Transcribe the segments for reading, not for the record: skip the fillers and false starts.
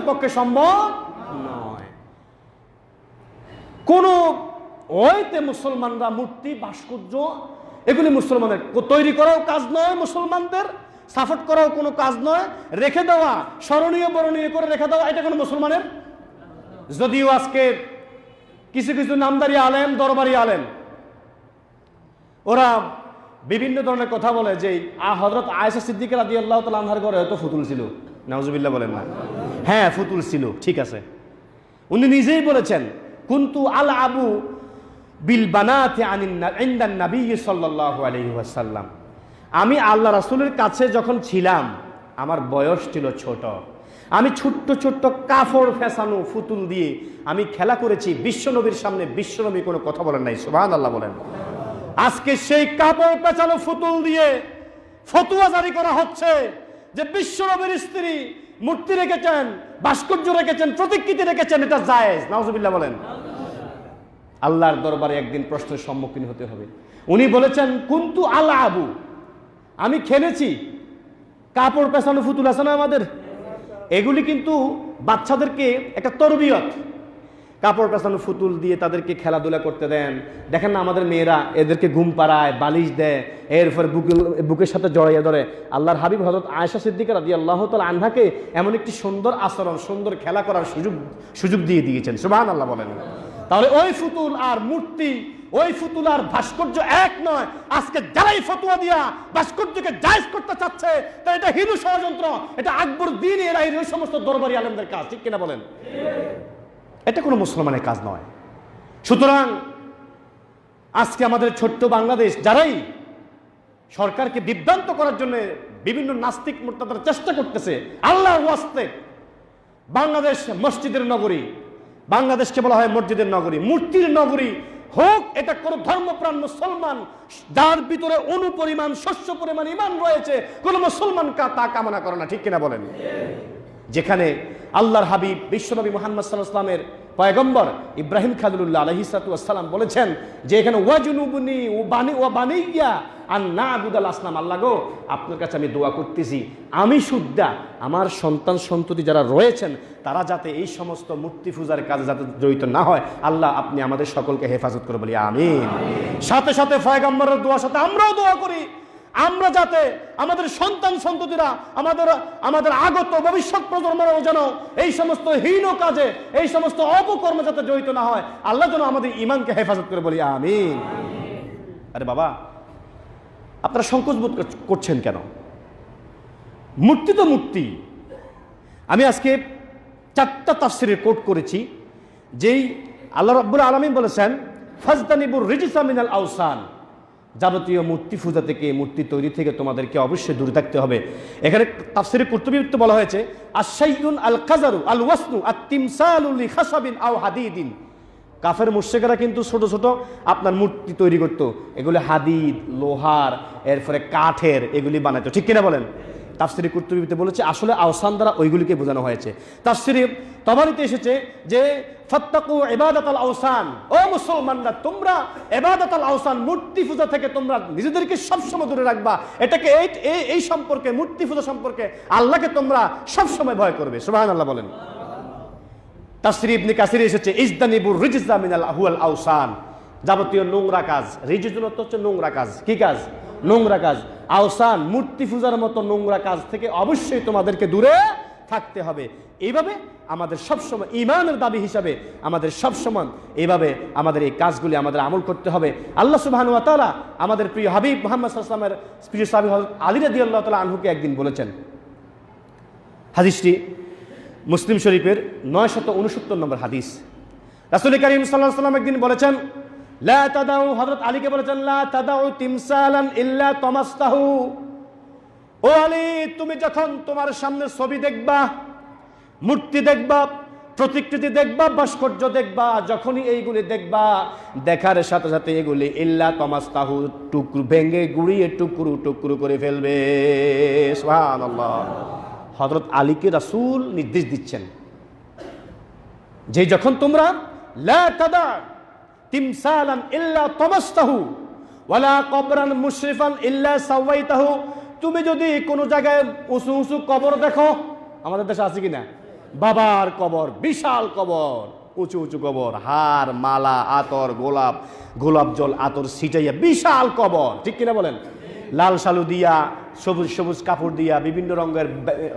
পক্ষে সম্ভব নয়। কোন ওইতে মুসলমানরা মূর্তি ভাস্কর্য এগুলি মুসলমানের তৈরি করাও কাজ নয়, মুসলমানদের সাপোর্ট করাও কোনো কাজ নয়, রেখে দেওয়া স্মরণীয় বরণীয় করে রেখে দেওয়া এটা কোনো মুসলমানের। যদিও আজকে কিছু কিছু নামদারি আলেম, দরবারি আলেম, ওরা বিভিন্ন ধরনের কথা বলে যে হযরত আয়েশা সিদ্দিকা রাদিয়াল্লাহু তাআলা আনহার ঘরে হয়তো ফুতুল ছিল। নাউজুবিল্লাহ বলেন না? হ্যাঁ, ফুতুল ছিল, ঠিক আছে। উনি নিজেই বলেছেন, কুনতু আল আবু বিল বানাতি ইনদান নবী সাল্লাল্লাহু আলাইহি ওয়াসাল্লাম, আমি আল্লাহ রাসূলের কাছে যখন ছিলাম আমার বয়স ছিল ছোট, আমি ছোট্ট ছোট্ট কাফড় ফেসানো ফুতুল দিয়ে আমি খেলা করেছি বিশ্বনবীর সামনে। বিশ্বনবী কোনো কথা বলেন নাই, সুবহানাল্লাহ বলেন। আজকে সেই কাপড় পেঁচানো ফুতুল দিয়ে ফতোয়া জারি করা হচ্ছে যে বিশ্বনবীর স্ত্রী মূর্তি রেখেছেন, ভাস্কর্য রেখেছেন, প্রতিকৃতি রেখেছেন, এটা জায়েজ। নাউজুবিল্লাহ বলেন। আল্লাহর দরবারে একদিন প্রশ্নের সম্মুখীন হতে হবে। উনি বলেছেন, কুনতু আল আবু, আমি খেলেছি। কাপড় পেঁচানো ফুতুল আছে না আমাদের, এগুলি কিন্তু বাচ্চাদেরকে একটা তরবিয়ত। কাপড় পেঁচানো ফুতুল দিয়ে তাদেরকে খেলাধুলা করতে দেন। দেখেন না আমাদের মেয়েরা এদেরকে ঘুম পাড়ায়, বালিশ দেয়, এরপর বুকের সাথে জড়াইয়া ধরে। আল্লাহর হাবিব হযরত আয়েশা সিদ্দিকা রাদিয়াল্লাহু তাআলা আনহাকে এমন একটি সুন্দর আচরণ, সুন্দর খেলা করার সুযোগ দিয়ে দিয়েছেন। সুবহানাল্লাহ বলেন। তাহলে ওই ফুতুল আর মূর্তি, ওই ফুতুল আর ভাস্কর্য এক নয়। আজকে যারাই ফতোয়া দিয়া ভাস্কর্যকে জায়েজ করতে চাচ্ছে, তা এটা হিন্দু ষড়যন্ত্র, এটা আকবর দ্বীন এরাই ওই সমস্ত দরবারি আলেমদের কাজ, ঠিক কিনা বলেন? এটা কোনো মুসলমানের কাজ নয়। সুতরাং আজকে আমাদের ছোট্ট বাংলাদেশ যারাই সরকারকে বিভ্রান্ত করার জন্য বিভিন্ন নাস্তিক মুরতাদের চেষ্টা করতেছে, আল্লাহর ওয়াস্তে বাংলাদেশ মসজিদের নগরী, বাংলাদেশকে বলা হয় মসজিদের নগরী, মূর্তির নগরী হোক, এটা কোন ধর্মপ্রাণ মুসলমান যার ভিতরে অনুপরিমাণ শস্য পরিমাণ ঈমান রয়েছে, কোন মুসলমান তা কামনা করে না, ঠিক কিনা বলেন? যেখানে আল্লাহর হাবিব বিশ্বনবী মুহাম্মদ সাল্লাল্লাহু আলাইহি ওয়াসাল্লামের পয়গম্বর ইব্রাহিম খলিলুল্লাহ আলাইহিস সালাতু ওয়াসসালাম বলেছেন যে এখানে ওয়াজুনুবনি ওয়া বানিয়া আন না'বুদাল আসনাম, আল্লাহ গো আপনার কাছে আমি দোয়া করতেছি আমি সুদ্ধা আমার সন্তান সন্ততি যারা রয়েছেন তারা যাতে এই সমস্ত মূর্তি পূজার কাজে যাতে জড়িত না হয়, আল্লাহ আপনি আমাদের সকলকে হেফাজত করে বলি আমিন। সাথে সাথে পয়গম্বরের দোয়ার সাথে আমরাও দোয়া করি, আমরা যাতে আমাদের সন্তান সন্ততিরা আমাদের আগত ভবিষ্যৎ প্রজন্মরাও যেন এই সমস্ত হীন কাজে, এই সমস্ত অপকর্মে যাতে জড়িত না হয়, আল্লাহ যেন আমাদের ঈমানকে হেফাজত করে বলি আমিন। আরে বাবা, আপনারা সংকোচ বোধ করছেন কেন? মূর্তি তো মূর্তি। আমি আজকে 4টা তাফসীরের কোট করেছি, যেই আল্লাহ রাব্বুল আলামিন বলেছেন ফাজতানিবুর রিজসা মিনাল আওসান, যাবতীয় মূর্তি পূজা থেকে, মূর্তি তৈরি থেকে তোমাদেরকে অবশ্যই দূরে থাকতে হবে। এখানে তাফসীরে কুরতুবী বলা হয়েছে আশ-শাইউন আল কাযারু আল ওয়াসনু আত-তিমসালু লি খাসাবিন আও হাদিদিন। কাফের মুশরিকরা কিন্তু ছোট ছোট আপনার মূর্তি তৈরি করতো, এগুলি হাদিদ, লোহার, এরপরে কাঠের এগুলি বানাইতো, ঠিক কিনা বলেন? তাফসীরে কুরতুবীতে বলেছে আসলে আওসান দ্বারা ওইগুলিকে বোঝানো হয়েছে। তাফসীরে তাবারিতে এসেছে যে ফাত্তাকু ইবাদাতাল আওসান, ও মুসলমানরা তোমরা ইবাদাতাল আওসান মূর্তি পূজা থেকে তোমরা নিজেদেরকে সবসময় দূরে রাখবা। এটাকে এই সম্পর্কে, মূর্তি পূজা সম্পর্কে আল্লাহকে তোমরা সবসময় ভয় করবে। সুবহানাল্লাহ বলেন। তাফসীরে ইবনে কাসিরে এসেছে ইজদানিবুর রিজসা মিনাল হুয়াল আওসান, যাবতীয় নোংরা কাজ। রিজসুন হচ্ছে নোংরা কাজ। কি কাজ? নোংরা কাজ। আওসান মূর্তি পূজার মতো নোংরা কাজ থেকে অবশ্যই তোমাদেরকে দূরে থাকতে হবে। এইভাবে আমাদের সবসময় ঈমানের দাবি হিসাবে আমাদের সবসময় এইভাবে আমাদের এই কাজগুলি আমাদের আমল করতে হবে। আল্লাহ সুবহানাহু ওয়া তাআলা আমাদের প্রিয় হাবিব মুহাম্মদ সাল্লাল্লাহু আলাইহি ওয়াসাল্লামের প্রিয় সাহাবী হযরত আলী রাদিয়াল্লাহু তাআলা আনহুকে একদিন বলেছেন, হাদিসটি মুসলিম শরীফের 969 নম্বর হাদিস। রাসূল কারীম সাল্লাল্লাহু আলাইহি ওয়াসাল্লাম একদিন বলেছেন লা তাদাউ, হযরত আলীকে বলেছেন লা তাদাউ তিমসালান ইল্লা তামাসতাহু, ও আলী তুমি যখন তোমার সামনে ছবি দেখবা, মূর্তি দেখবা, প্রতিকৃতি দেখবা, ভাস্কর্য দেখবা, যখনই এইগুলি দেখবা দেখার সাথে সাথে এগুলি ইল্লা তামাসতাহু টুকরো ভেঙে গুড়িয়ে টুকরো টুকরো করে ফেলবে। সুবহানাল্লাহ। হযরত আলীকে রাসূল নির্দেশ দিচ্ছেন যে যখন তোমরা লা তাদা তিমসালান ইল্লা তামাসতাহু ওয়ালা কবরান মুশরিফান ইল্লা সাওয়াইতাহু, তুমি যদি কোনো জায়গায় উঁচু উঁচু কবর দেখো, আমাদের দেশে আছে কিনা, বাবার কবর, বিশাল কবর, উঁচু উঁচু কবর, হার মালা আতর গোলাপ জল আতর ছিটাইয়া বিশাল কবর, ঠিক কিনা বলেন? লাল শালু দিয়া, সবুজ সবুজ কাপড় দিয়া, বিভিন্ন রঙের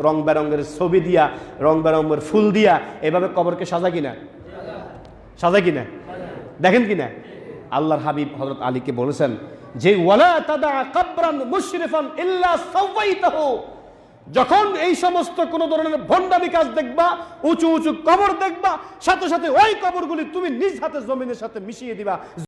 রং বেরঙের ছবি দিয়া, রং বেরঙের ফুল দিয়া, এভাবে কবরকে সাজায় কিনা? সাজায় কিনা? দেখেন কিনা? আল্লাহর হাবিব হযরত আলীকে বলেছেন যে ওয়ালা তাদা কবরান মুশরিফান ইল্লা সাওয়াইতাহু, যখন এই সমস্ত কোন ধরনের ভণ্ডামি কাজ দেখবা, উঁচু উঁচু কবর দেখবা, সাথে সাথে ওই কবরগুলি তুমি নিজ হাতে জমিনের সাথে মিশিয়ে দিবা।